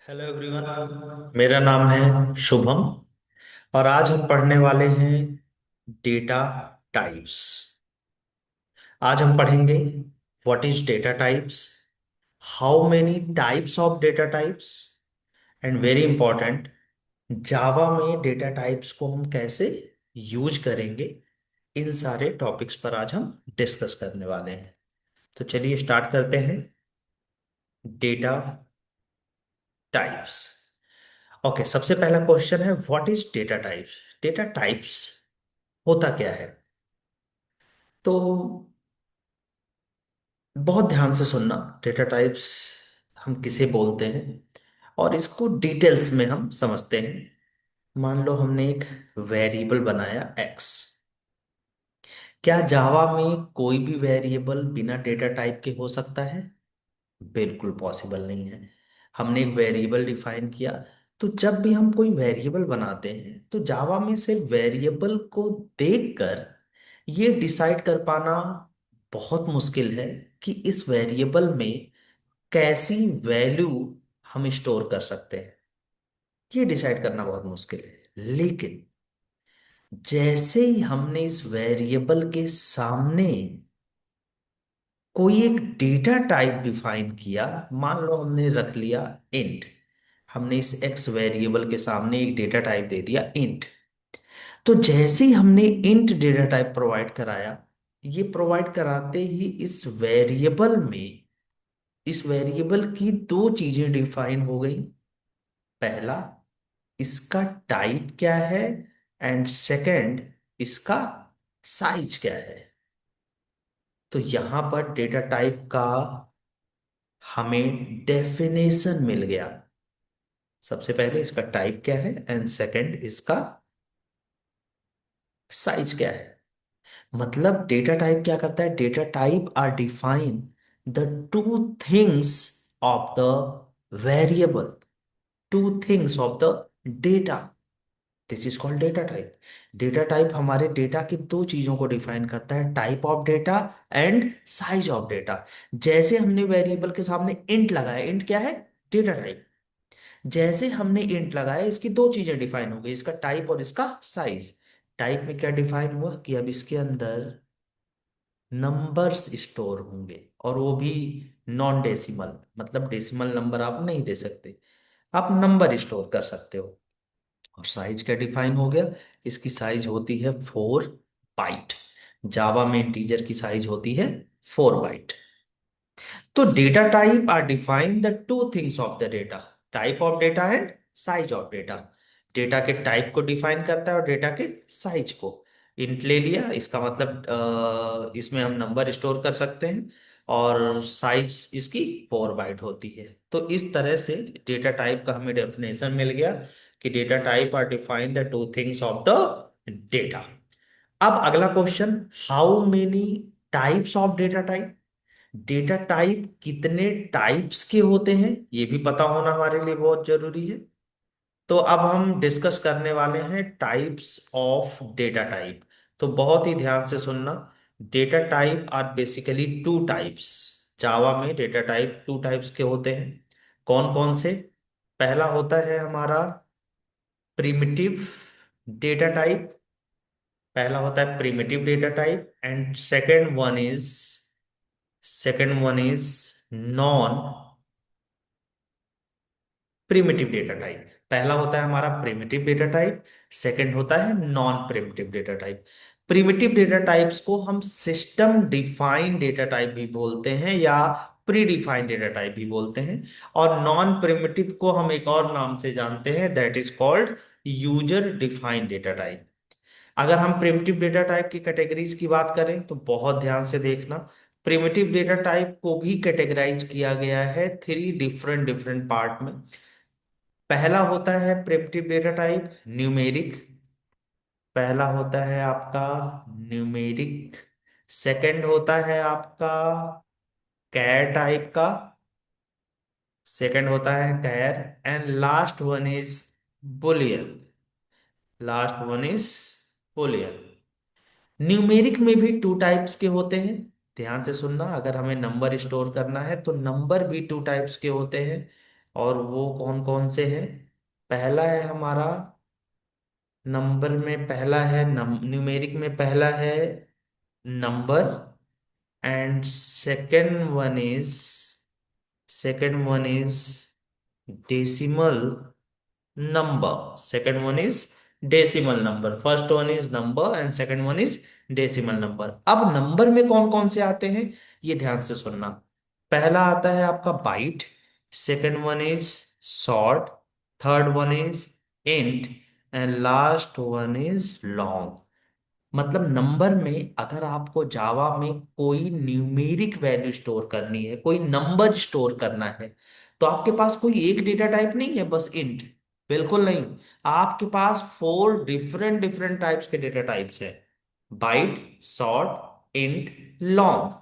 Hello everyone, मेरा नाम है शुभम और आज हम पढ़ने वाले हैं डेटा टाइप्स। आज हम पढ़ेंगे what is data types, how many types of data types and very important, Java में डेटा टाइप्स को हम कैसे यूज करेंगे। इन सारे टॉपिक्स पर आज हम डिस्कस करने वाले हैं। तो चलिए स्टार्ट करते हैं। Data types. ओके, सबसे पहला क्वेश्चन है what is data types. Data types होता क्या है? तो बहुत ध्यान से सुनना। डेटा टाइप्स हम किसे बोलते हैं और इसको डिटेल्स में हम समझते हैं। मान लो हमने एक वेरिएबल बनाया एक्स। क्या जावा में कोई भी वेरिएबल बिना डेटा टाइप के हो सकता है? बिल्कुल पॉसिबल नहीं है। हमने एक वेरिएबल डिफाइन किया। तो जब भी हम कोई वेरिएबल बनाते हैं तो जावा में सिर्फ वेरिएबल को देखकर ये डिसाइड कर पाना बहुत मुश्किल है कि इस वेरिएबल में कैसी वैल्यू हम स्टोर कर सकते हैं। ये डिसाइड करना बहुत मुश्किल है, लेकिन जैसे ही हमने इस वेरिएबल के सामने कोई एक डेटा टाइप डिफाइन किया, मान लो हमने रख लिया इंट। हमने इस एक्स वेरिएबल के सामने एक डेटा टाइप दे दिया इंट। तो जैसे ही हमने इंट डेटा टाइप प्रोवाइड कराया, ये प्रोवाइड कराते ही इस वेरिएबल की दो चीजें डिफाइन हो गई। पहला, इसका टाइप क्या है, एंड सेकंड, इसका साइज क्या है। तो यहां पर डेटा टाइप का हमें डेफिनेशन मिल गया। सबसे पहले इसका टाइप क्या है एंड सेकंड इसका साइज क्या है। मतलब डेटा टाइप क्या करता है? Data type are define the two things of the variable, two things of the data. This is called data type. Data type हमारे डेटा की दो चीजों को डिफाइन करता है, type of data and size of data. जैसे हमने variable के सामने इंट लगाया, इंट क्या है? Data type. जैसे हमने इंट लगाया, इसकी दो चीजें डिफाइन हो गई, इसका टाइप और इसका साइज। टाइप में क्या डिफाइन हुआ कि अब इसके अंदर नंबर्स स्टोर होंगे, और वो भी नॉन डेसिमल, मतलब डेसिमल नंबर आप नहीं दे सकते, आप नंबर स्टोर कर सकते हो। और साइज क्या डिफाइन हो गया? इसकी साइज होती है 4 बाइट। जावा में इंटीजर की साइज होती है 4 बाइट। तो data type are define the two things of the data, type of data and size of data. Data के टाइप को डिफाइन करता है और डेटा के साइज को। इंट ले लिया, इसका मतलब इसमें हम नंबर स्टोर कर सकते हैं, और साइज इसकी 4 बाइट होती है। तो इस तरह से डेटा टाइप का हमें डेफिनेशन मिल गया कि data type are define the two things of the data. अब अगला question, how many types of data type. Data type कितने टाइप्स के होते हैं, ये भी पता होना हमारे लिए बहुत जरूरी है। तो अब हम डिस्कस करने वाले हैं टाइप्स ऑफ डेटा टाइप। तो बहुत ही ध्यान से सुनना। Data type are basically two types. Java में डेटा टाइप टू टाइप्स के होते हैं। कौन कौन से? पहला होता है हमारा प्रिमिटिव डेटा टाइप। पहला होता है primitive data type and second one is non primitive data type. पहला होता है हमारा प्रिमिटिव डेटा टाइप, सेकंड होता है non primitive data type. Primitive data types को हम सिस्टम डिफाइंड डेटा टाइप भी बोलते हैं या प्री डिफाइंड डेटा टाइप भी बोलते हैं। और नॉन प्रिमिटिव को हम एक और नाम से जानते हैं, that is called user defined data type. अगर हम प्रिमिटिव डेटा टाइप की कैटेगरीज की बात करें तो बहुत ध्यान से देखना। प्रिमिटिव डेटा टाइप को भी कैटेगराइज किया गया है थ्री डिफरेंट डिफरेंट पार्ट में। पहला होता है प्रिमिटिव डेटा टाइप न्यूमेरिक। पहला होता है आपका न्यूमेरिक। सेकंड होता है आपका कैर टाइप का। सेकंड होता है char. And last one is boolean. Last one is boolean. Numeric में भी टू टाइप्स के होते हैं। ध्यान से सुनना, अगर हमें नंबर स्टोर करना है तो नंबर भी टू टाइप्स के होते हैं। और वो कौन कौन से हैं? पहला है हमारा, नंबर में पहला है, न्यूमेरिक में पहला है number, and second one is decimal number. Second one is decimal number, first one is number and second one is decimal number. अब नंबर में कौन कौन से आते हैं, ये ध्यान से सुनना। पहला आता है आपका byte, second one is short, third one is int, and last one is long. मतलब नंबर में अगर आपको जावा में कोई न्यूमेरिक वैल्यू स्टोर करनी है, कोई नंबर स्टोर करना है, तो आपके पास कोई एक डेटा टाइप नहीं है बस इंट। बिल्कुल नहीं। आपके पास फोर डिफरेंट डिफरेंट टाइप्स के डेटा टाइप्स है, बाइट, शॉर्ट, इंट, लॉन्ग।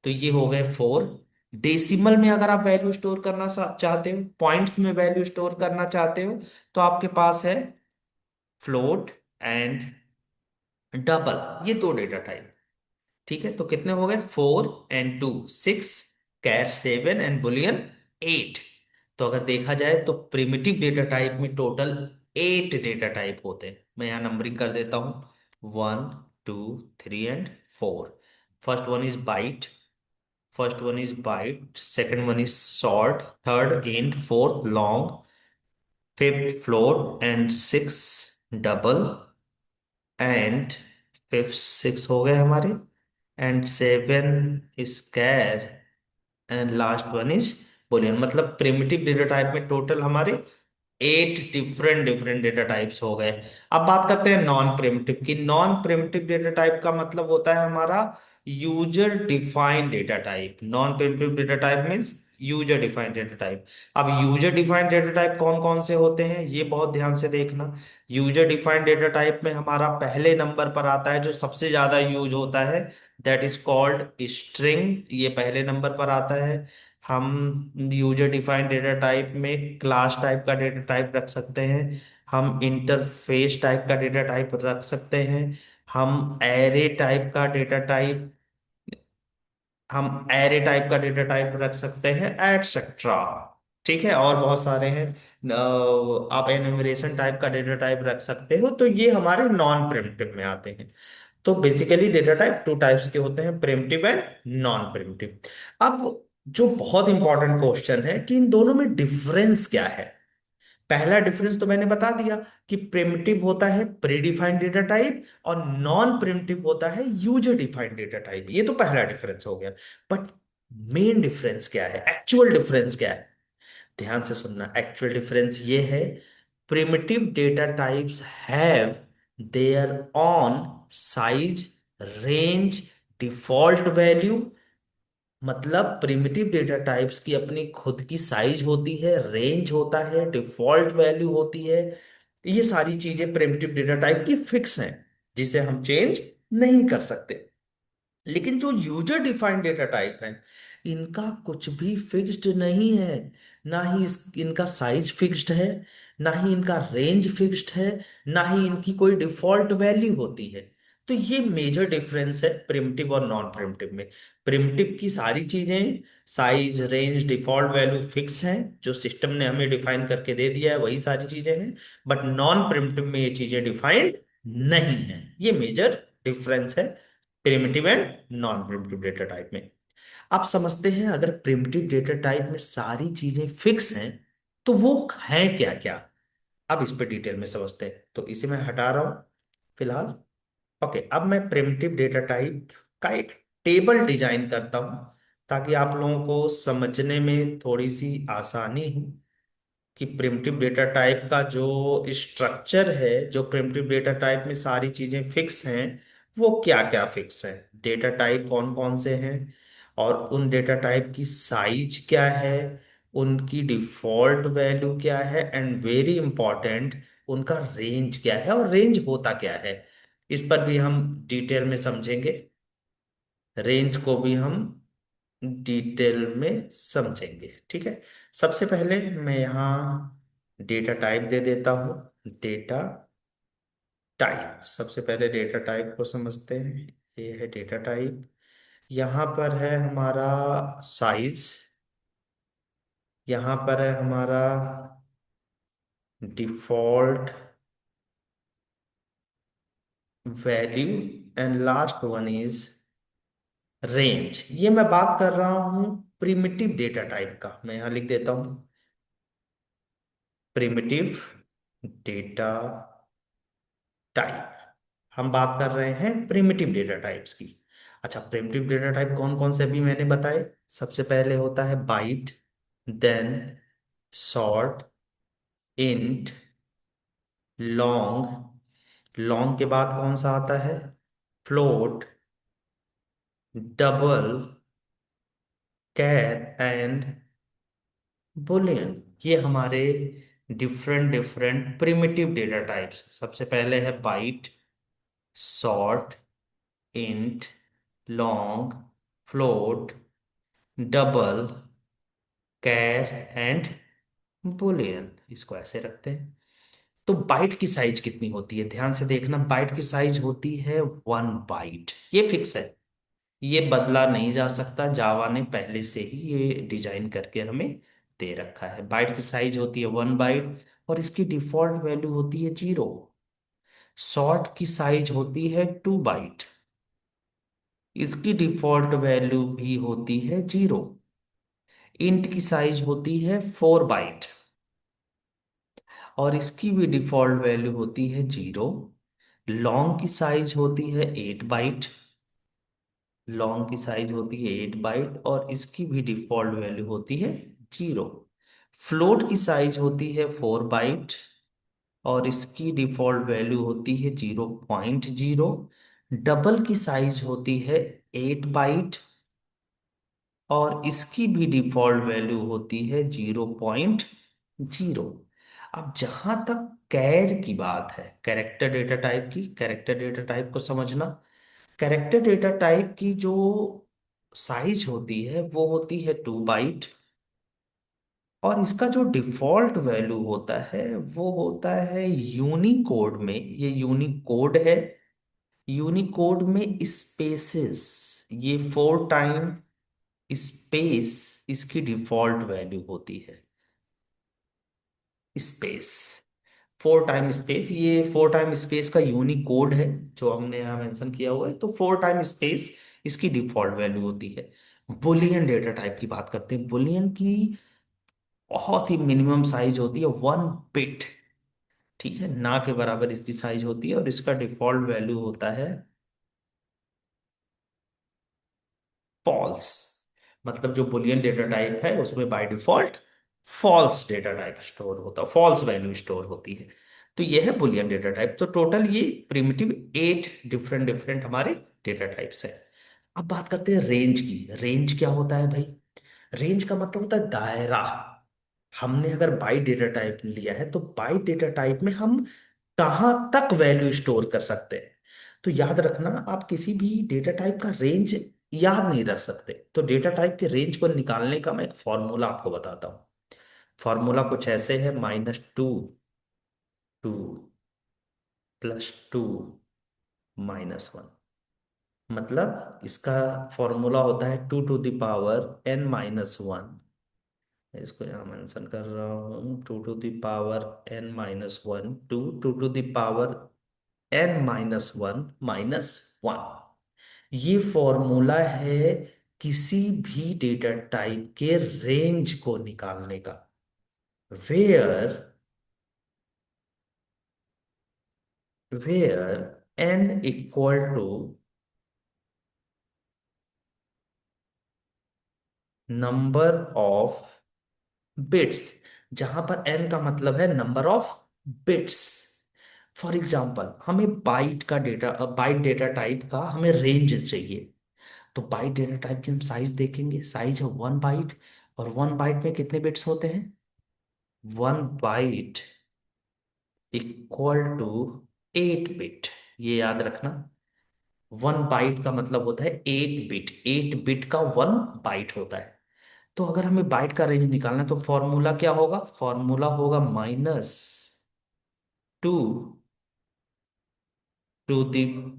तो ये हो गए फोर। डेसिमल में अगर आप वैल्यू स्टोर करना चाहते हो, पॉइंट्स में वैल्यू स्टोर करना चाहते हो, तो आपके पास है फ्लोट एंड डबल, ये दो डेटा टाइप। ठीक है, तो कितने हो गए? 4 and 2 6, कैर 7 एंड बुलियन 8। तो अगर देखा जाए तो प्रिमिटिव डेटा टाइप में टोटल 8 डेटा टाइप होते हैं। मैं यहाँ नंबरिंग कर देता हूँ, 1 2 3 and 4। First one is byte, second one is short, third int, fourth long, fifth float and six double, and fifth six हो गए हमारे, and seven square, and last one is boolean. मतलब प्रिमिटिव डेटा टाइप में total हमारे 8 different different data types हो गए। अब बात करते हैं नॉन प्रिमिटिव की। नॉन प्रिमिटिव डेटा टाइप का मतलब होता है हमारा user defined data type. Non primitive data type means user defined data type. अब यूजर डिफाइंड डेटा टाइप कौन कौन से होते हैं, ये बहुत ध्यान से देखना। यूजर डिफाइंड डेटा टाइप में हमारा पहले नंबर पर आता है जो सबसे ज्यादा यूज होता है, दैट इज कॉल्ड स्ट्रिंग। ये पहले नंबर पर आता है। हम यूजर डिफाइंड डेटा टाइप में क्लास टाइप का डेटा टाइप रख सकते हैं, हम इंटरफेस टाइप का डेटा टाइप रख सकते हैं, हम एरे टाइप का डेटा टाइप हम एरे टाइप का डेटा टाइप रख सकते हैं, एटसेट्रा। ठीक है, और बहुत सारे हैं। आप एनुमरेशन टाइप का डेटा टाइप रख सकते हो। तो ये हमारे नॉन प्रिमिटिव में आते हैं। तो basically data type two types के होते हैं, प्रिमिटिव एंड नॉन प्रिमिटिव। अब जो बहुत इंपॉर्टेंट क्वेश्चन है कि इन दोनों में डिफरेंस क्या है। पहला डिफरेंस तो मैंने बता दिया कि प्रिमिटिव होता है प्रीडिफाइंड डेटा टाइप और नॉन प्रिमिटिव होता है यूजर डिफाइंड डेटा टाइप। ये तो पहला डिफरेंस हो गया। बट मेन डिफरेंस क्या है, एक्चुअल डिफरेंस क्या है? ध्यान से सुनना, एक्चुअल डिफरेंस ये है, primitive data types have their on size, range, default value. मतलब प्रिमिटिव डेटा टाइप्स की अपनी खुद की साइज होती है, रेंज होता है, डिफॉल्ट वैल्यू होती है। ये सारी चीजें प्रिमिटिव डेटा टाइप की फिक्स हैं, जिसे हम चेंज नहीं कर सकते। लेकिन जो यूजर डिफाइंड डेटा टाइप है, इनका कुछ भी फिक्स्ड नहीं है। ना ही इनका साइज फिक्स्ड है, ना ही इनका रेंज फिक्स्ड है, ना ही इनकी कोई डिफॉल्ट वैल्यू होती है। तो ये मेजर डिफरेंस है प्रिमिटिव और नॉन प्रिमिटिव में। प्रिमिटिव की सारी चीजें, size, range, default value fix हैं, जो सिस्टम ने हमें डिफाइन करके दे दिया है वही सारी चीजें हैं। बट नॉन प्रिमिटिव में ये चीजें डिफाइंड नहीं है। ये मेजर डिफरेंस है primitive and non primitive data type में। आप समझते हैं, अगर प्रिमिटिव डेटा टाइप में सारी चीजें फिक्स हैं, तो वो है क्या क्या। अब इस पे डिटेल में समझते हैं, तो इसे मैं हटा रहा हूं फिलहाल। ओके, अब मैं प्रिमिटिव डेटा टाइप का एक टेबल डिजाइन करता हूं, ताकि आप लोगों को समझने में थोड़ी सी आसानी हो कि प्रिमिटिव डेटा टाइप का जो स्ट्रक्चर है, जो प्रिमिटिव डेटा टाइप में सारी चीजें फिक्स हैं, वो क्या क्या फिक्स है, डेटा टाइप कौन कौन से हैं, और उन डेटा टाइप की साइज क्या है, उनकी डिफॉल्ट वैल्यू क्या है, एंड वेरी इंपॉर्टेंट, उनका रेंज क्या है और रेंज होता क्या है। इस पर भी हम डिटेल में समझेंगे, रेंज को भी हम डिटेल में समझेंगे। ठीक है, सबसे पहले मैं यहाँ डेटा टाइप दे देता हूँ। डेटा टाइप, सबसे पहले डेटा टाइप को समझते हैं। ये है डेटा टाइप। यहाँ पर है हमारा साइज, यहां पर है हमारा default value and last one is range. ये मैं बात कर रहा हूं प्रिमिटिव डेटा टाइप का। मैं यहां लिख देता हूं प्रिमिटिव डेटा टाइप। हम बात कर रहे हैं प्रिमिटिव डेटा टाइप्स की। अच्छा, प्रिमिटिव डेटा टाइप कौन कौन से अभी मैंने बताए। सबसे पहले होता है byte, then short, int, long. Long के बाद कौन सा आता है, float, double, char and boolean. ये हमारे different different primitive data types. सबसे पहले है byte, short, int, long, float, double, char and boolean. इसको ऐसे रखते हैं। तो बाइट की साइज कितनी होती है, ध्यान से देखना। बाइट की साइज होती है 1 बाइट। ये फिक्स है, ये बदला नहीं जा सकता। जावा ने पहले से ही ये डिजाइन करके हमें दे रखा है। बाइट की साइज होती है 1 बाइट और इसकी डिफॉल्ट वैल्यू होती है 0। शॉर्ट की साइज होती है 2 बाइट, इसकी डिफॉल्ट वैल्यू भी होती है 0। इंट की साइज होती है 4 बाइट और इसकी भी डिफॉल्ट वैल्यू होती है 0। लॉन्ग की साइज होती है 8 बाइट, लॉन्ग की साइज होती है 8 बाइट और इसकी भी डिफॉल्ट वैल्यू होती है 0। फ्लोट की साइज होती है 4 बाइट और इसकी डिफॉल्ट वैल्यू होती है 0.0। डबल की साइज होती है 8 बाइट और इसकी भी डिफॉल्ट वैल्यू होती है 0.0। अब जहां तक कैर की बात है, कैरेक्टर डेटा टाइप की, कैरेक्टर डेटा टाइप को समझना। कैरेक्टर डेटा टाइप की जो साइज होती है वो होती है 2 बाइट और इसका जो डिफॉल्ट वैल्यू होता है वो होता है यूनिकोड में। ये यूनिकोड है। यूनिकोड में स्पेसेस, ये 4 टाइम स्पेस इसकी डिफॉल्ट वैल्यू होती है। स्पेस, 4 टाइम स्पेस, ये 4 टाइम स्पेस का यूनिकोड है जो हमने यहाँ मेंशन किया हुआ है। तो 4 टाइम स्पेस इसकी डिफॉल्ट वैल्यू होती है। बुलियन डेटा टाइप की बात करते हैं। बुलियन की बहुत ही मिनिमम साइज होती है 1 बिट। ठीक है, ना के बराबर इसकी साइज होती है और इसका डिफॉल्ट वैल्यू होता है फॉल्स। मतलब जो बुलियन डेटा टाइप है उसमें by default false data type store होता है, फॉल्स वैल्यू स्टोर होती है। तो ये है बुलियन डेटा टाइप। तो टोटल ये प्रिमिटिव 8 डिफरेंट डिफरेंट हमारे डेटा टाइप्स है। अब बात करते हैं रेंज की। रेंज क्या होता है भाई, रेंज का मतलब होता है दायरा। हमने अगर बाइट डेटा टाइप लिया है तो बाइट डेटा टाइप में हम कहां तक वैल्यू स्टोर कर सकते हैं। तो याद रखना, आप किसी भी डेटा टाइप का रेंज याद नहीं रख सकते। तो डेटा टाइप के रेंज को निकालने का मैं एक फॉर्मूला आपको बताता हूँ। फॉर्मूला कुछ ऐसे है, -2 +2 -1। मतलब इसका फॉर्मूला होता है 2 टू द पावर n-1। इसको यहाँ मेंशन कर रहा हूँ, 2 to the power n-1 2 to the power n-1 -1। ये फॉर्मूला है किसी भी डेटा टाइप के रेंज को निकालने का। Where where n = number of bits, जहां पर n का मतलब है number of bits. For example, हमें बाइट डेटा टाइप का हमें रेंज चाहिए। तो बाइट डेटा टाइप की हम साइज देखेंगे, साइज है 1 बाइट और 1 बाइट में कितने बिट्स होते हैं, 1 बाइट इक्वल टू 8 बिट। ये याद रखना, 1 बाइट का मतलब होता है 8 बिट, 8 बिट का 1 बाइट होता है। तो अगर हमें बाइट का रेंज निकालना है तो फॉर्मूला क्या होगा, फॉर्मूला होगा -2 टू द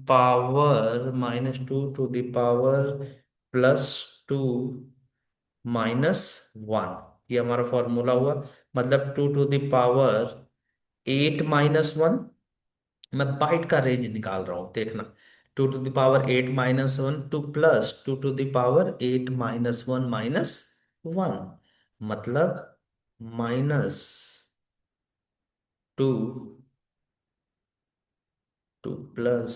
पावर +2 -1। ये हमारा फॉर्मूला हुआ। मतलब 2 टू द पावर 8 - 1। मैं बाइट का रेंज निकाल रहा हूं, देखना। 2 to the power 8 - 1 to plus 2 to the power 8 - 1 - 1, मतलब -2 टू प्लस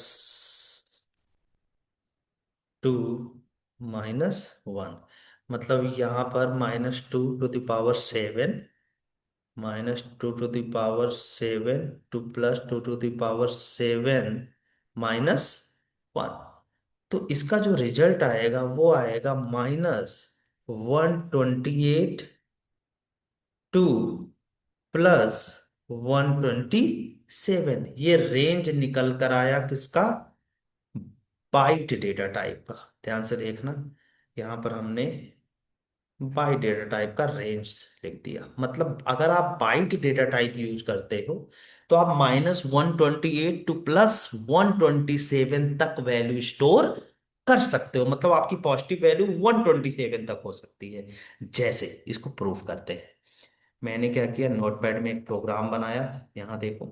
2 - 1, मतलब यहां पर -2 to the power 7 -2 to the power 7 to plus 2 to the power 7 - 1। तो इसका जो रिजल्ट आएगा वो आएगा -128 टू प्लस 127। ये रेंज निकल कर आया किसका? बाइट डेटा टाइप का। ध्यान से देखना, यहां पर हमने बाइट डेटा टाइप का रेंज लिख दिया। मतलब अगर आप बाइट डेटा टाइप यूज करते हो तो आप -128 टू +127 तक वैल्यू स्टोर कर सकते हो। मतलब आपकी पॉजिटिव वैल्यू 127 तक हो सकती है। जैसे इसको प्रूफ करते हैं, मैंने क्या किया, नोटपैड में एक प्रोग्राम बनाया। यहां देखो।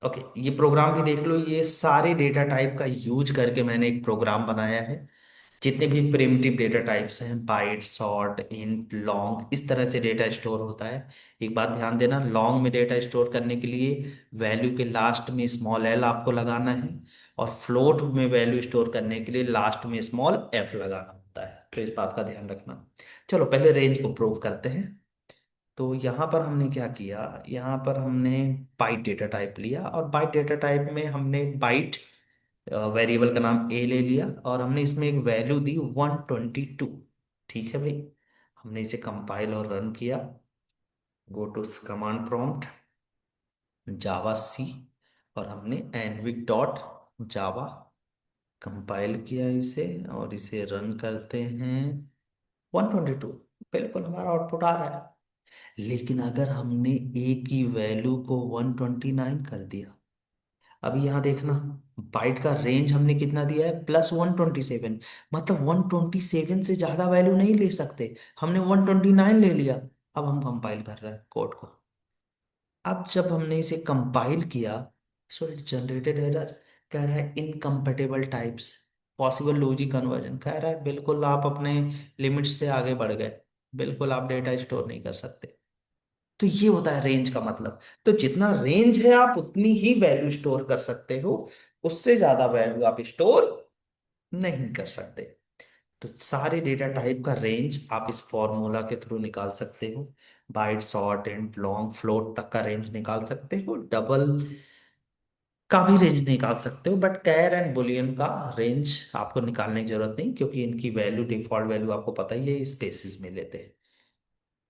ओके, ये प्रोग्राम भी देख लो। ये सारे डेटा टाइप का यूज करके मैंने एक प्रोग्राम बनाया है। जितने भी प्रिमिटिव डेटा टाइप्स हैं, बाइट, शॉर्ट, इंट, लॉन्ग, इस तरह से डेटा स्टोर होता है। एक बात ध्यान देना, लॉन्ग में डेटा स्टोर करने के लिए वैल्यू के लास्ट में स्मॉल एल आपको लगाना है, और फ्लोट में वैल्यू स्टोर करने के लिए लास्ट में स्मॉल एफ लगाना होता है। तो इस बात का ध्यान रखना। चलो पहले रेंज को प्रूव करते हैं। तो यहाँ पर हमने क्या किया, यहाँ पर हमने बाइट डेटा टाइप लिया, और बाइट डेटा टाइप में हमने बाइट वेरिएबल का नाम ए ले लिया, और हमने इसमें एक वैल्यू दी 122। ठीक है भाई, हमने इसे कंपाइल और रन किया। गो टू कमांड प्रॉम्प्ट, जावा सी, और हमने एनविक.जावा कंपाइल किया इसे, और इसे रन करते हैं। 122 बिल्कुल हमारा आउटपुट आ रहा है। लेकिन अगर हमने ए की वैल्यू को 129 कर दिया, अभी यहां देखना, बाइट का रेंज हमने कितना दिया है, +127। मतलब 127 से ज्यादा वैल्यू नहीं ले सकते, हमने 129 ले लिया। अब हम कंपाइल कर रहे हैं कोड को। अब जब हमने इसे कंपाइल किया, सो इट जनरेटेड एरर। कह रहा है incompatible types, possible logic conversion. कह रहा है बिल्कुल आप अपने लिमिट्स से आगे बढ़ गए, बिल्कुल आप डेटा स्टोर नहीं कर सकते। तो ये होता है रेंज का मतलब। तो जितना रेंज है आप उतनी ही वैल्यू स्टोर कर सकते हो, उससे ज्यादा वैल्यू आप स्टोर नहीं कर सकते। तो सारे डेटा टाइप का रेंज आप इस फॉर्मूला के थ्रू निकाल सकते हो। Byte, short, int, long, float तक का रेंज निकाल सकते हो। डबल का भी रेंज निकाल सकते हो, बट कैर एंड बुलियन का रेंज आपको निकालने की जरूरत नहीं, क्योंकि इनकी वैल्यू, डिफॉल्ट वैल्यू आपको पता ही है, स्पेसिस में लेते हैं।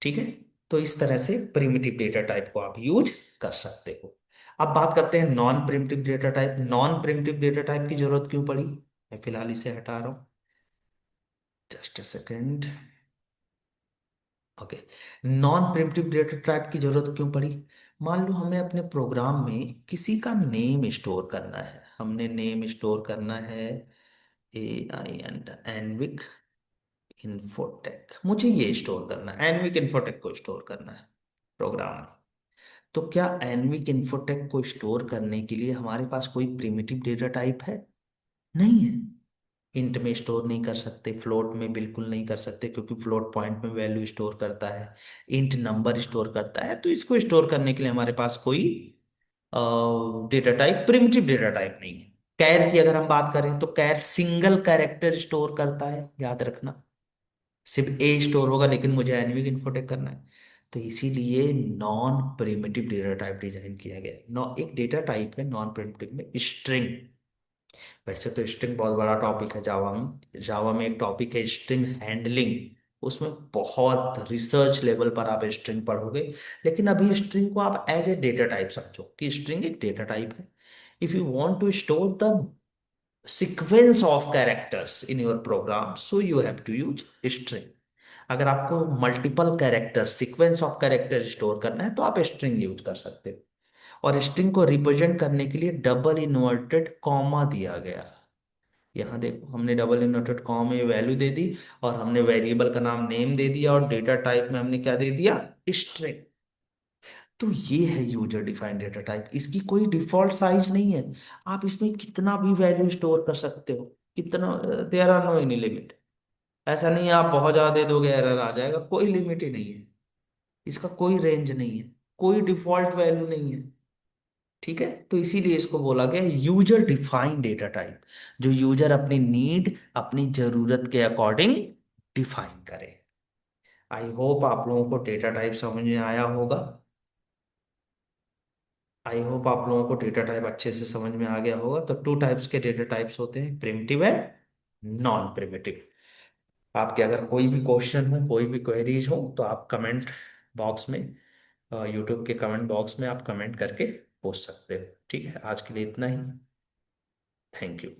ठीक है। तो इस तरह से प्रिमिटिव डेटा टाइप को आप यूज कर सकते हो। अब बात करते हैं non primitive data type. Non primitive data type की जरूरत क्यों पड़ी? मैं फिलहाल इसे हटा रहा हूं, just a second. Okay, non primitive data type की जरूरत क्यों पड़ी? मान लो हमें अपने प्रोग्राम में किसी का नेम स्टोर करना है। हमने नेम स्टोर करना है, एंड एनविक इन्फोटेक, मुझे ये स्टोर करना है, एनविक इन्फोटेक को स्टोर करना है प्रोग्राम में। तो क्या एनविक इन्फोटेक को स्टोर करने के लिए हमारे पास कोई प्रिमिटिव डेटा टाइप है? नहीं है। इंट में स्टोर नहीं कर सकते, फ्लोट में बिल्कुल नहीं कर सकते, क्योंकि फ्लोट पॉइंट में वैल्यू स्टोर करता है, इंट नंबर स्टोर करता है। तो इसको स्टोर करने के लिए हमारे पास कोई data type, primitive data type नहीं है। कैर की अगर हम बात करें तो कैर सिंगल कैरेक्टर स्टोर करता है, याद रखना। सिर्फ ए स्टोर होगा, लेकिन मुझे एनविक इन्फोटेक करना है। तो इसीलिए non primitive data type design किया गया है। एक डेटा टाइप है नॉन प्रिमिटिव में, स्ट्रिंग। वैसे तो स्ट्रिंग बहुत बड़ा टॉपिक है जावा में। जावा में एक टॉपिक है स्ट्रिंग हैंडलिंग, उसमें बहुत रिसर्च लेवल पर आप स्ट्रिंग पढ़ोगे। लेकिन अभी स्ट्रिंग को आप एज ए डेटा टाइप समझो, कि स्ट्रिंग एक डेटा टाइप है। If you want to store the sequence of characters in your program, so you have to use string. अगर आपको multiple character, sequence of character store करना है, तो आप स्ट्रिंग यूज कर सकते हो। और स्ट्रिंग को रिप्रेजेंट करने के लिए डबल इन्वर्टेड कॉमा दिया गया। यहाँ देखो, हमने डबल इन्वर्टेड कॉमा में वैल्यू दे दी, और हमने वेरिएबल का नाम नेम दे दिया, और डेटा टाइप में हमने क्या दे दिया, स्ट्रिंग। तो ये है यूजर डिफाइंड डेटा टाइप। इसकी कोई डिफॉल्ट साइज नहीं है, आप इसमें कितना भी वैल्यू स्टोर कर सकते हो, कितना, there are no any limit. ऐसा नहीं है आप बहुत ज्यादा दे दोगे एरर आ जाएगा, कोई लिमिट ही नहीं है, इसका कोई रेंज नहीं है, कोई डिफॉल्ट वैल्यू नहीं है। ठीक है, तो इसीलिए इसको बोला गया यूजर डिफाइंड डेटा टाइप, जो यूजर अपनी नीड, अपनी जरूरत के अकॉर्डिंग डिफाइन करे। आई होप आप लोगों को डेटा टाइप समझ में आया होगा। आई होप आप लोगों को डेटा टाइप अच्छे से समझ में आ गया होगा। तो टू टाइप्स के डेटा टाइप्स होते हैं, प्रिमिटिव एंड नॉन प्रिमिटिव। आपके अगर कोई भी क्वेश्चन हो, कोई भी क्वेरीज हो, तो आप कमेंट बॉक्स में, यूट्यूब के कमेंट बॉक्स में आप कमेंट करके पूछ सकते हो। ठीक है, आज के लिए इतना ही। Thank you.